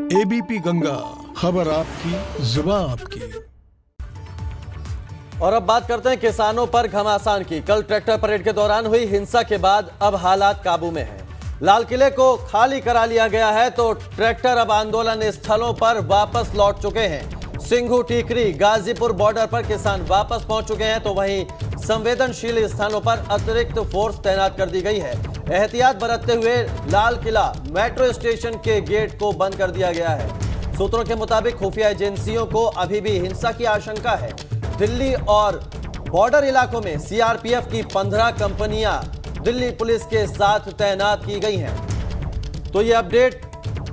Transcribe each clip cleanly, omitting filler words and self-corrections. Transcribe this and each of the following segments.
ABP Ganga, खबर आपकी, जुबान आपकी। और अब बात करते हैं किसानों पर घमासान की। कल ट्रैक्टर परेड के दौरान हुई हिंसा के बाद अब हालात काबू में हैं। लाल किले को खाली करा लिया गया है तो ट्रैक्टर अब आंदोलन स्थलों पर वापस लौट चुके हैं। सिंघू, टीकरी, गाजीपुर बॉर्डर पर किसान वापस पहुंच चुके हैं तो वहीं संवेदनशील स्थानों पर अतिरिक्त फोर्स तैनात कर दी गई है। एहतियात बरतते हुए लाल किला मेट्रो स्टेशन के गेट को बंद कर दिया गया है। सूत्रों के मुताबिक खुफिया एजेंसियों को अभी भी हिंसा की आशंका है। दिल्ली और बॉर्डर इलाकों में सीआरपीएफ की 15 कंपनियां दिल्ली पुलिस के साथ तैनात की गई हैं। तो ये अपडेट,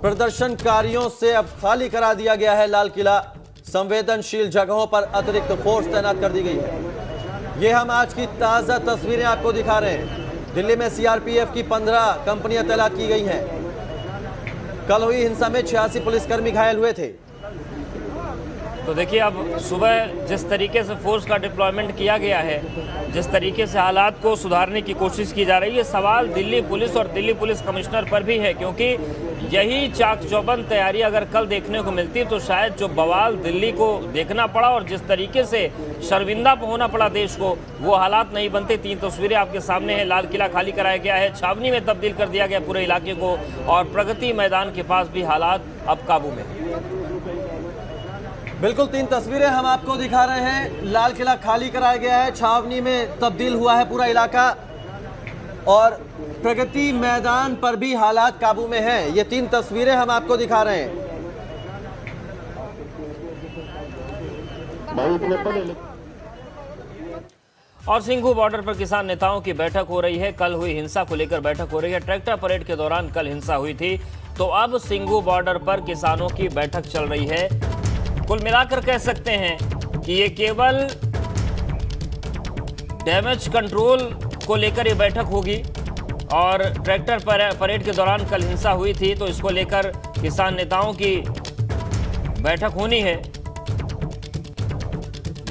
प्रदर्शनकारियों से अब खाली करा दिया गया है लाल किला। संवेदनशील जगहों पर अतिरिक्त फोर्स तैनात कर दी गई है। ये हम आज की ताजा तस्वीरें आपको दिखा रहे हैं। दिल्ली में सीआरपीएफ की 15 कंपनियां तैनात की गई हैं। कल हुई हिंसा में 86 पुलिसकर्मी घायल हुए थे। तो देखिए, अब सुबह जिस तरीके से फोर्स का डिप्लॉयमेंट किया गया है, जिस तरीके से हालात को सुधारने की कोशिश की जा रही है, सवाल दिल्ली पुलिस और दिल्ली पुलिस कमिश्नर पर भी है, क्योंकि यही चाक चौबंद तैयारी अगर कल देखने को मिलती तो शायद जो बवाल दिल्ली को देखना पड़ा और जिस तरीके से शर्मिंदा होना पड़ा देश को, वो हालात नहीं बनते। 3 तस्वीरें आपके सामने हैं। लाल किला खाली कराया गया है, छावनी में तब्दील कर दिया गया पूरे इलाके को, और प्रगति मैदान के पास भी हालात अब काबू में हैं। बिल्कुल 3 तस्वीरें हम आपको दिखा रहे हैं। लाल किला खाली कराया गया है, छावनी में तब्दील हुआ है पूरा इलाका, और प्रगति मैदान पर भी हालात काबू में हैं। ये 3 तस्वीरें हम आपको दिखा रहे हैं। और सिंघू बॉर्डर पर किसान नेताओं की बैठक हो रही है। कल हुई हिंसा को लेकर बैठक हो रही है। ट्रैक्टर परेड के दौरान कल हिंसा हुई थी, तो अब सिंघू बॉर्डर पर किसानों की बैठक चल रही है। कुल मिलाकर कह सकते हैं कि ये केवल डैमेज कंट्रोल को लेकर ये बैठक होगी। और ट्रैक्टर परेड के दौरान कल हिंसा हुई थी तो इसको लेकर किसान नेताओं की बैठक होनी है।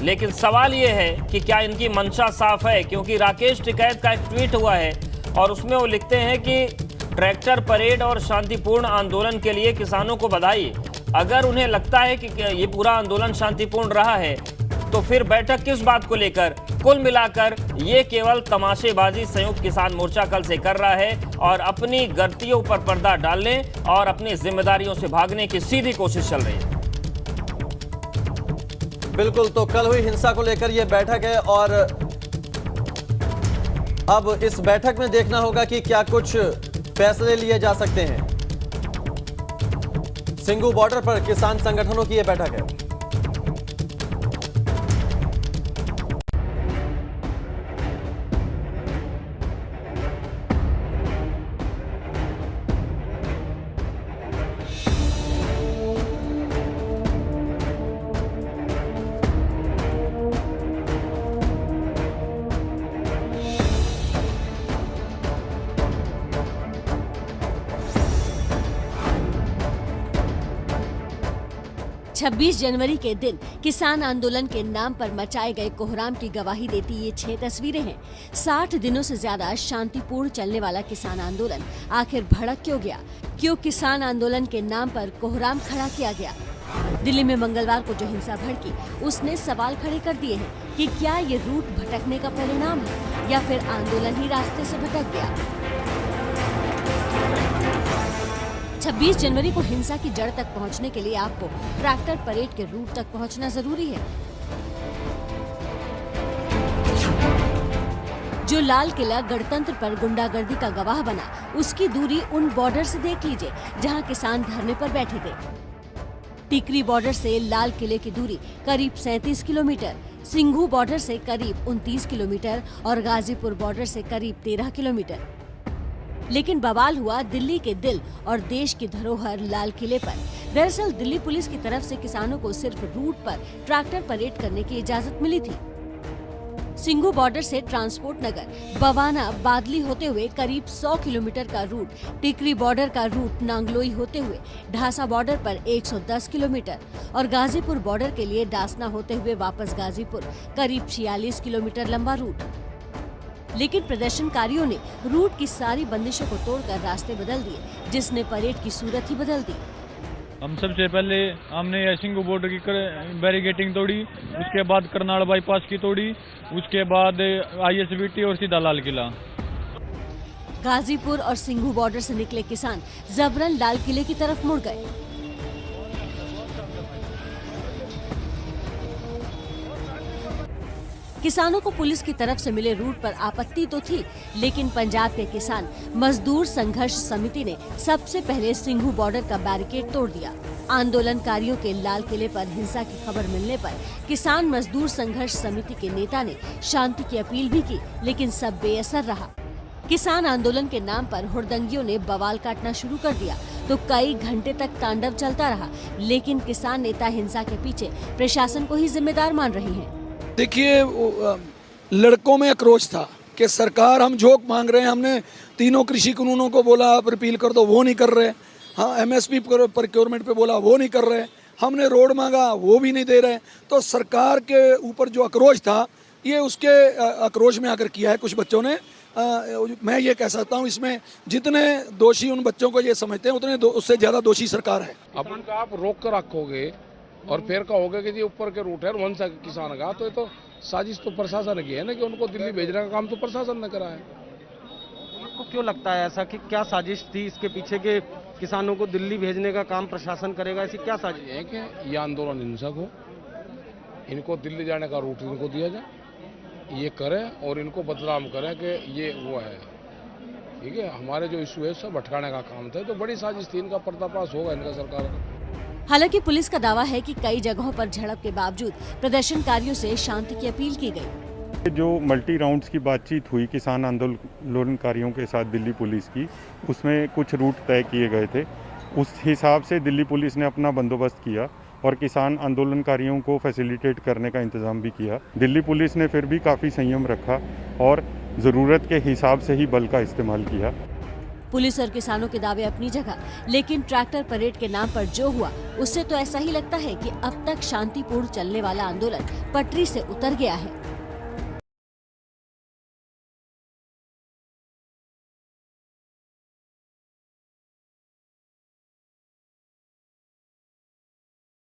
लेकिन सवाल ये है कि क्या इनकी मंशा साफ है, क्योंकि राकेश टिकैत का एक ट्वीट हुआ है और उसमें वो लिखते हैं कि ट्रैक्टर परेड और शांतिपूर्ण आंदोलन के लिए किसानों को बधाई। अगर उन्हें लगता है कि ये पूरा आंदोलन शांतिपूर्ण रहा है तो फिर बैठक किस बात को लेकर? कुल मिलाकर ये केवल तमाशेबाजी संयुक्त किसान मोर्चा कल से कर रहा है और अपनी गलतियों पर पर्दा डालने और अपनी जिम्मेदारियों से भागने की सीधी कोशिश चल रही है। बिल्कुल, तो कल हुई हिंसा को लेकर यह बैठक है और अब इस बैठक में देखना होगा कि क्या कुछ फैसले लिए जा सकते हैं। सिंघू बॉर्डर पर किसान संगठनों की यह बैठक है। 26 जनवरी के दिन किसान आंदोलन के नाम पर मचाए गए कोहराम की गवाही देती ये 6 तस्वीरें हैं। 60 दिनों से ज्यादा शांतिपूर्ण चलने वाला किसान आंदोलन आखिर भड़क क्यों गया? क्यों किसान आंदोलन के नाम पर कोहराम खड़ा किया गया? दिल्ली में मंगलवार को जो हिंसा भड़की, उसने सवाल खड़े कर दिए हैं कि क्या ये रूट भटकने का परिणाम है या फिर आंदोलन ही रास्ते से भटक गया। 26 जनवरी को हिंसा की जड़ तक पहुंचने के लिए आपको ट्रैक्टर परेड के रूट तक पहुंचना जरूरी है। जो लाल किला गणतंत्र पर गुंडागर्दी का गवाह बना, उसकी दूरी उन बॉर्डर से देख लीजिए जहां किसान धरने पर बैठे थे। टीकरी बॉर्डर से लाल किले की दूरी करीब 37 किलोमीटर, सिंघू बॉर्डर से करीब 29 किलोमीटर और गाजीपुर बॉर्डर से करीब 13 किलोमीटर। लेकिन बवाल हुआ दिल्ली के दिल और देश की धरोहर लाल किले पर। दरअसल दिल्ली पुलिस की तरफ से किसानों को सिर्फ रूट पर ट्रैक्टर परेड करने की इजाजत मिली थी। सिंघू बॉर्डर से ट्रांसपोर्ट नगर, बवाना, बादली होते हुए करीब 100 किलोमीटर का रूट, टिकरी बॉर्डर का रूट नांगलोई होते हुए ढासा बॉर्डर पर 110 किलोमीटर और गाजीपुर बॉर्डर के लिए डासना होते हुए वापस गाजीपुर करीब 46 किलोमीटर लंबा रूट। लेकिन प्रदर्शनकारियों ने रूट की सारी बंदिशों को तोड़कर रास्ते बदल दिए, जिसने परेड की सूरत ही बदल दी। हम सबसे पहले हमने सिंघू बॉर्डर की बैरिकेटिंग तोड़ी, उसके बाद करनाल बाईपास की तोड़ी, उसके बाद ISBT और सीधा लाल किला। गाजीपुर और सिंघू बॉर्डर से निकले किसान जबरन लाल किले की तरफ मुड़ गए। किसानों को पुलिस की तरफ से मिले रूट पर आपत्ति तो थी, लेकिन पंजाब के किसान मजदूर संघर्ष समिति ने सबसे पहले सिंघू बॉर्डर का बैरिकेड तोड़ दिया। आंदोलनकारियों के लाल किले पर हिंसा की खबर मिलने पर किसान मजदूर संघर्ष समिति के नेता ने शांति की अपील भी की, लेकिन सब बेअसर रहा। किसान आंदोलन के नाम पर हुड़दंगियों ने बवाल काटना शुरू कर दिया तो कई घंटे तक तांडव चलता रहा, लेकिन किसान नेता हिंसा के पीछे प्रशासन को ही जिम्मेदार मान रहे हैं। देखिए, लड़कों में आक्रोश था कि सरकार हम झोंक मांग रहे हैं, हमने तीनों कृषि कानूनों को बोला आप रिपील कर दो, वो नहीं कर रहे। हाँ, MSP प्रोक्योरमेंट पे बोला, वो नहीं कर रहे। हमने रोड मांगा, वो भी नहीं दे रहे। तो सरकार के ऊपर जो आक्रोश था, ये उसके आक्रोश में आकर किया है कुछ बच्चों ने। मैं ये कह सकता हूँ, इसमें जितने दोषी उन बच्चों को ये समझते हैं, उतने उससे ज़्यादा दोषी सरकार है। अब उनका आप रोक कर रखोगे और फिर कहोगे कि जी ऊपर के रूट है वन सा किसान का, तो ये तो साजिश तो प्रशासन की है ना, कि उनको दिल्ली भेजने का काम तो प्रशासन ने करा है। आपको क्यों लगता है ऐसा, कि क्या साजिश थी इसके पीछे के किसानों को दिल्ली भेजने का काम प्रशासन करेगा? ऐसी क्या साजिश है कि ये आंदोलन हिंसक हो, इनको दिल्ली जाने का रूट इनको दिया जाए, ये करें और इनको बदनाम करें कि ये वो है। ठीक है, हमारे जो इशू है सब भटकाने का काम था, तो बड़ी साजिश थी, इनका पर्दाफाश होगा इनका सरकार का। हालांकि पुलिस का दावा है कि कई जगहों पर झड़प के बावजूद प्रदर्शनकारियों से शांति की अपील की गई। जो मल्टी राउंड्स की बातचीत हुई किसान आंदोलनकारियों के साथ दिल्ली पुलिस की, उसमें कुछ रूट तय किए गए थे। उस हिसाब से दिल्ली पुलिस ने अपना बंदोबस्त किया और किसान आंदोलनकारियों को फैसिलिटेट करने का इंतजाम भी किया। दिल्ली पुलिस ने फिर भी काफ़ी संयम रखा और ज़रूरत के हिसाब से ही बल का इस्तेमाल किया। पुलिस और किसानों के दावे अपनी जगह, लेकिन ट्रैक्टर परेड के नाम पर जो हुआ, उससे तो ऐसा ही लगता है कि अब तक शांतिपूर्ण चलने वाला आंदोलन पटरी से उतर गया है।